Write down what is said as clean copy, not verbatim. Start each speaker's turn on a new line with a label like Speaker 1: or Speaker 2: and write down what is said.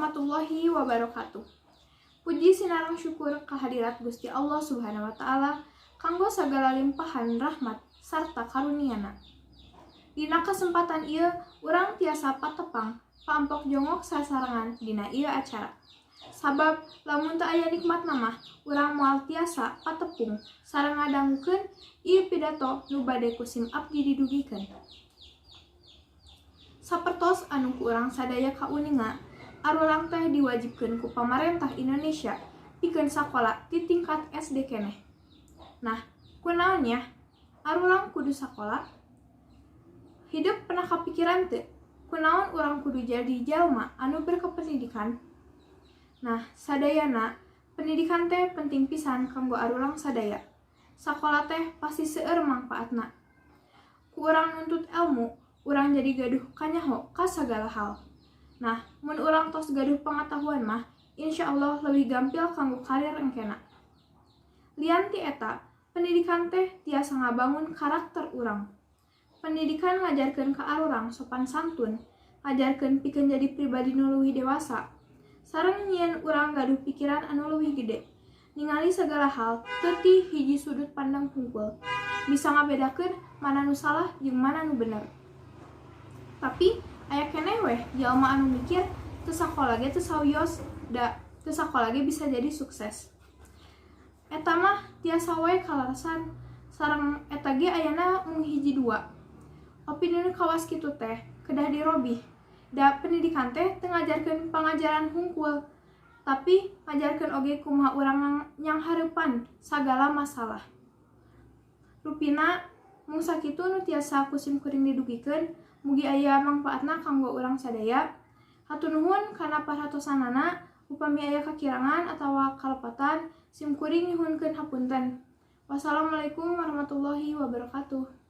Speaker 1: warahmatullahi wabarakatuh. Puji sinarang syukur kehadirat Gusti Allah Subhanahu wa Ta'ala, kanggo sagala limpahan rahmat sarta karuniana. Dina kesempatan ieu urang tiasa patepang paampok jongok sasarangan dina ieu acara. Sabab lamun teu aya nikmatna mah urang moal tiasa patepung sareng ngadangkeun ieu pidato nu bade kusim abdi didugikeun. Sapertos anu ku urang sadaya kauninga, arulang teh diwajibkeun ku pamarentah Indonesia pikeun sakola ti tingkat SD keneh. Nah, kunaon nya? Arulang kudu sakola? Hidup pernah kapikiran teu? Kunaon urang kudu jadi jalma anu berkependidikan? Nah, sadayana, pendidikan teh penting pisan kanggo arulang sadaya. Sakola teh pasti seueur mangpaatna. Ku urang nuntut ilmu, urang jadi gaduh kanyaho ka sagala hal. Nah, mun urang tos gaduh pengetahuan mah, insya Allah lebih gampil kanggo karir engkena. Lian ti eta, pendidikan teh tiasa ngabangun karakter urang. Pendidikan ngajarkeun ka arurang sopan santun, ngajarkeun pikeun jadi pribadi nu leuwih dewasa. Sareng nyieun urang gaduh pikiran anu leuwih gede, ningali segala hal teu ti hiji sudut pandang hungkul, bisa ngabedakeun mana nu salah jeung mana nu bener. Tapi aya keneh weh jalma anu mikir teu sakola ge teu sawios da teu sakola ge bisa jadi sukses. Eta mah tiasa wae kalaresan sareng eta ge ayana mung hiji dua. Opini nu kawas kitu teh kedah dirobih. Da pendidikan teh teu ngajarkeun pangajaran hungkul, tapi ngajarkeun oge kumaha urang nyanghareupan sagala masalah. Rupina mung sakitu nu tiasa kusim kuring didugikeun, mugi aya mangpaatna kanggo urang sadaya. Hatur nuhun kana paratosanana, upami aya kakirangan atawa kalepatan, sim kuring nyuhunkeun hapunten. Wassalamualaikum warahmatullahi wabarakatuh.